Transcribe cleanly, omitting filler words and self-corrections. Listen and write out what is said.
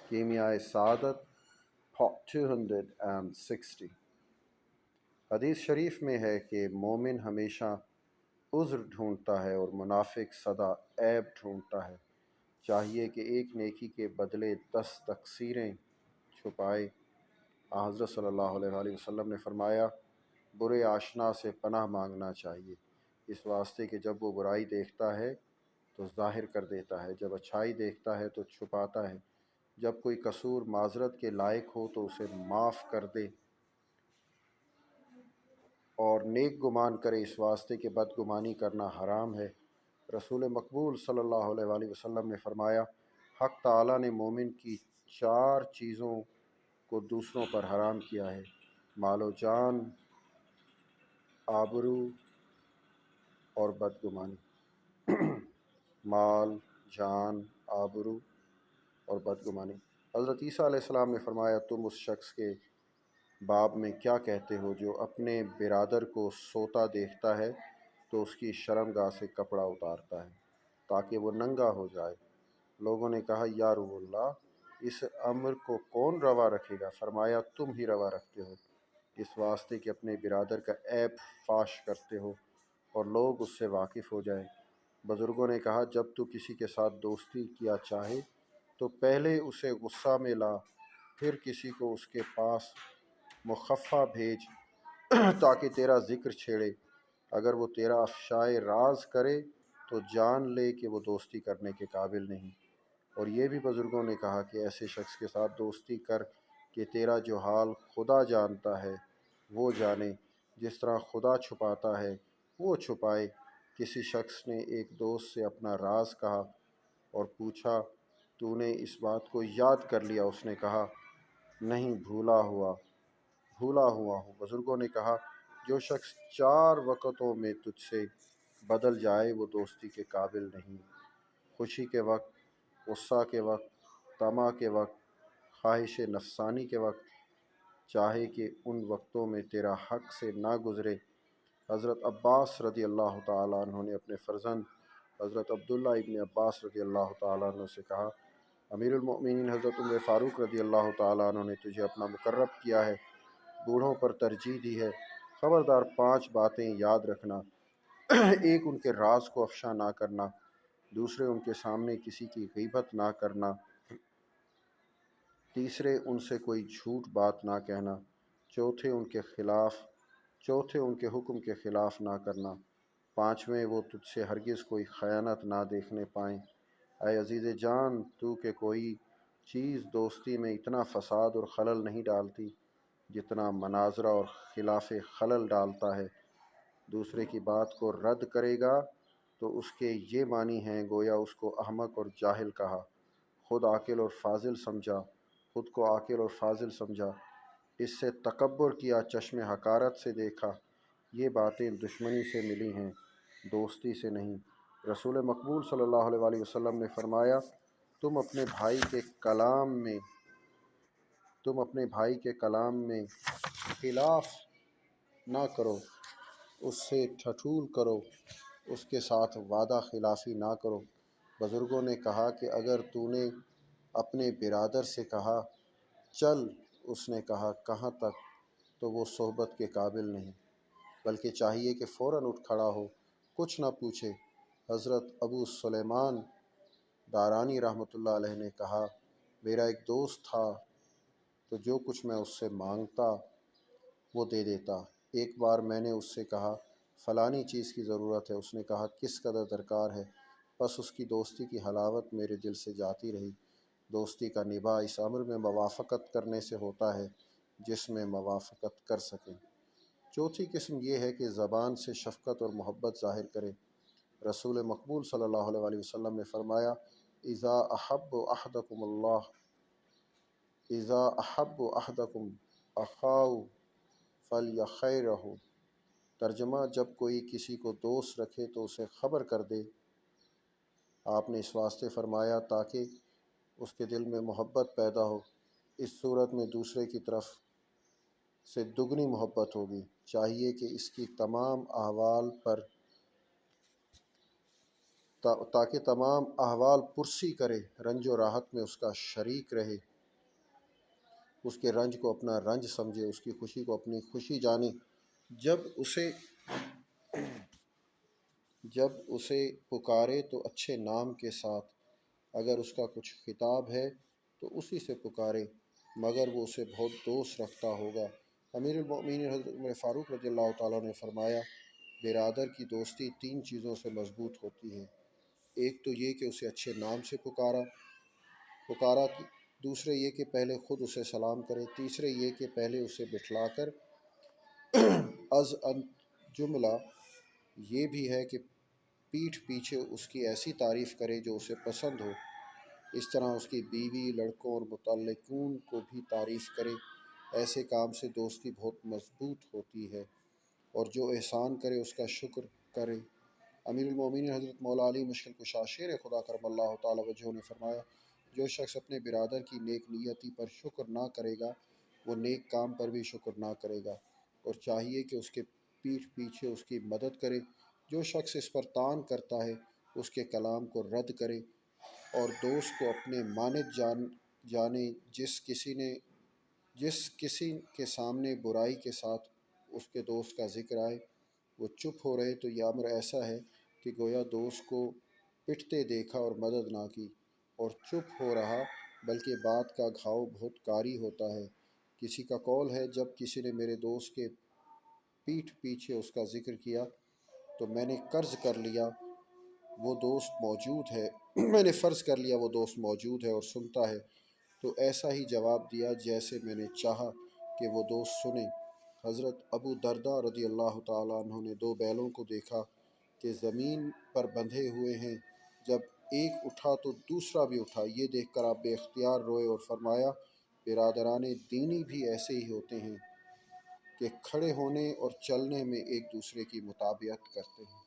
کیمیائے سعادت 260۔ حدیث شریف میں ہے کہ مومن ہمیشہ عذر ڈھونڈتا ہے اور منافق سدا عیب ڈھونڈتا ہے۔ چاہیے کہ ایک نیکی کے بدلے 10 تقصیریں چھپائے۔ حضرت صلی اللہ علیہ وآلہ وسلم نے فرمایا، برے آشنا سے پناہ مانگنا چاہیے، اس واسطے کہ جب وہ برائی دیکھتا ہے تو ظاہر کر دیتا ہے، جب اچھائی دیکھتا ہے تو چھپاتا ہے، جب کوئی قصور معذرت کے لائق ہو تو اسے معاف کر دے، اور نیک گمان کرے، اس واسطے کہ بدگمانی کرنا حرام ہے۔ رسول مقبول صلی اللہ علیہ وآلہ وسلم نے فرمایا، حق تعالیٰ نے مومن کی 4 چیزوں کو دوسروں پر حرام کیا ہے: مال و جان، آبرو اور بدگمانی۔ مال، جان، آبرو اور بدگمانی۔ حضرت عیسیٰ علیہ السلام نے فرمایا، تم اس شخص کے باب میں کیا کہتے ہو جو اپنے برادر کو سوتا دیکھتا ہے تو اس کی شرمگاہ سے کپڑا اتارتا ہے تاکہ وہ ننگا ہو جائے؟ لوگوں نے کہا، یا رسول اللہ، اس امر کو کون روا رکھے گا؟ فرمایا، تم ہی روا رکھتے ہو، اس واسطے کہ اپنے برادر کا عیب فاش کرتے ہو اور لوگ اس سے واقف ہو جائیں۔ بزرگوں نے کہا، جب تو کسی کے ساتھ دوستی کیا چاہے تو پہلے اسے غصہ میں لا، پھر کسی کو اس کے پاس مخفہ بھیج تاکہ تیرا ذکر چھیڑے۔ اگر وہ تیرا افشائے راز کرے تو جان لے کہ وہ دوستی کرنے کے قابل نہیں۔ اور یہ بھی بزرگوں نے کہا کہ ایسے شخص کے ساتھ دوستی کر کہ تیرا جو حال خدا جانتا ہے وہ جانے، جس طرح خدا چھپاتا ہے وہ چھپائے۔ کسی شخص نے ایک دوست سے اپنا راز کہا اور پوچھا، تو نے اس بات کو یاد کر لیا؟ اس نے کہا، نہیں، بھولا ہوا ہوں۔ بزرگوں نے کہا، جو شخص 4 وقتوں میں تجھ سے بدل جائے وہ دوستی کے قابل نہیں: خوشی کے وقت، غصہ کے وقت، طمع کے وقت، خواہش نفسانی کے وقت، چاہے کہ ان وقتوں میں تیرا حق سے نہ گزرے۔ حضرت عباس رضی اللہ تعالیٰ عنہ نے اپنے فرزند حضرت عبداللہ ابن عباس رضی اللہ تعالیٰ عنہ سے کہا، امیر المؤمنین حضرت عمر فاروق رضی اللہ تعالیٰ عنہ نے تجھے اپنا مقرب کیا ہے، بوڑھوں پر ترجیح دی ہے، خبردار 5 باتیں یاد رکھنا: ایک، ان کے راز کو افشا نہ کرنا، دوسرے، ان کے سامنے کسی کی غیبت نہ کرنا، تیسرے، ان سے کوئی جھوٹ بات نہ کہنا، چوتھے، ان کے حکم کے خلاف نہ کرنا، پانچویں، وہ تجھ سے ہرگز کوئی خیانت نہ دیکھنے پائیں۔ اے عزیز جان، تو کہ کوئی چیز دوستی میں اتنا فساد اور خلل نہیں ڈالتی جتنا مناظرہ اور خلاف خلل ڈالتا ہے۔ دوسرے کی بات کو رد کرے گا تو اس کے یہ معنی ہیں گویا اس کو احمق اور جاہل کہا، خود کو عاقل اور فاضل سمجھا، اس سے تکبر کیا، چشم حقارت سے دیکھا۔ یہ باتیں دشمنی سے ملی ہیں، دوستی سے نہیں۔ رسول مقبول صلی اللہ علیہ وآلہ وسلم نے فرمایا، تم اپنے بھائی کے کلام میں خلاف نہ کرو، اس سے ٹھٹھول کرو، اس کے ساتھ وعدہ خلافی نہ کرو۔ بزرگوں نے کہا کہ اگر تو نے اپنے برادر سے کہا، چل، اس نے کہا، کہاں تک، تو وہ صحبت کے قابل نہیں، بلکہ چاہیے کہ فوراً اٹھ کھڑا ہو، کچھ نہ پوچھے۔ حضرت ابو سلیمان دارانی رحمۃ اللہ علیہ نے کہا، میرا ایک دوست تھا تو جو کچھ میں اس سے مانگتا وہ دے دیتا۔ ایک بار میں نے اس سے کہا، فلانی چیز کی ضرورت ہے۔ اس نے کہا، کس قدر درکار ہے؟ بس اس کی دوستی کی حلاوت میرے دل سے جاتی رہی۔ دوستی کا نبھا اس امر میں موافقت کرنے سے ہوتا ہے جس میں موافقت کر سکیں۔ چوتھی قسم یہ ہے کہ زبان سے شفقت اور محبت ظاہر کرے۔ رسول مقبول صلی اللہ علیہ وآلہ وسلم نے فرمایا، اذا احب احدکم اخاہ فلیخیرہ۔ ترجمہ، جب کوئی کسی کو دوست رکھے تو اسے خبر کر دے۔ آپ نے اس واسطے فرمایا تاکہ اس کے دل میں محبت پیدا ہو، اس صورت میں دوسرے کی طرف سے دگنی محبت ہوگی۔ چاہیے کہ اس کی تمام احوال پرسی کرے، رنج و راحت میں اس کا شریک رہے۔ اس کے رنج کو اپنا رنج سمجھے، اس کی خوشی کو اپنی خوشی جانے۔ جب اسے جب اسے پکارے تو اچھے نام کے ساتھ، اگر اس کا کچھ خطاب ہے تو اسی سے پکارے، مگر وہ اسے بہت دوست رکھتا ہوگا۔ امیر المؤمنین حضرت عمر فاروق رضی اللہ تعالیٰ نے فرمایا، برادر کی دوستی 3 چیزوں سے مضبوط ہوتی ہے۔ ایک تو یہ کہ اسے اچھے نام سے پکارا، دوسرے یہ کہ پہلے خود اسے سلام کرے، تیسرے یہ کہ پہلے اسے بٹھلا کر از ان جملہ یہ بھی ہے کہ پیٹھ پیچھے اس کی ایسی تعریف کرے جو اسے پسند ہو، اس طرح اس کی بیوی، لڑکوں اور متعلقون کو بھی تعریف کرے۔ ایسے کام سے دوستی بہت مضبوط ہوتی ہے، اور جو احسان کرے اس کا شکر کرے۔ امیر المومنین حضرت مولا علی مشکل کشا شیر خدا کرم اللہ تعالی وجہہ نے فرمایا، جو شخص اپنے برادر کی نیک نیتی پر شکر نہ کرے گا، وہ نیک کام پر بھی شکر نہ کرے گا، اور چاہیے کہ اس کے پیٹھ پیچھے اس کی مدد کرے۔ جو شخص اس پر طعن کرتا ہے اس کے کلام کو رد کرے، اور دوست کو اپنے مانند جانے۔ جس کسی کے سامنے برائی کے ساتھ اس کے دوست کا ذکر آئے وہ چپ ہو رہے، تو یہ امر ایسا ہے کہ گویا دوست کو پٹتے دیکھا اور مدد نہ کی، اور چپ ہو رہا، بلکہ بات کا گھاؤ بہت کاری ہوتا ہے۔ کسی کا قول ہے، جب کسی نے میرے دوست کے پیٹھ پیچھے اس کا ذکر کیا تو میں نے فرض کر لیا وہ دوست موجود ہے اور سنتا ہے، تو ایسا ہی جواب دیا جیسے میں نے چاہا کہ وہ دوست سنے۔ حضرت ابو درداء رضی اللہ تعالیٰ عنہ نے 2 بیلوں کو دیکھا کہ زمین پر بندھے ہوئے ہیں، جب ایک اٹھا تو دوسرا بھی اٹھا، یہ دیکھ کر آپ بے اختیار روئے اور فرمایا، برادران دینی بھی ایسے ہی ہوتے ہیں کہ کھڑے ہونے اور چلنے میں ایک دوسرے کی مطابقت کرتے ہیں۔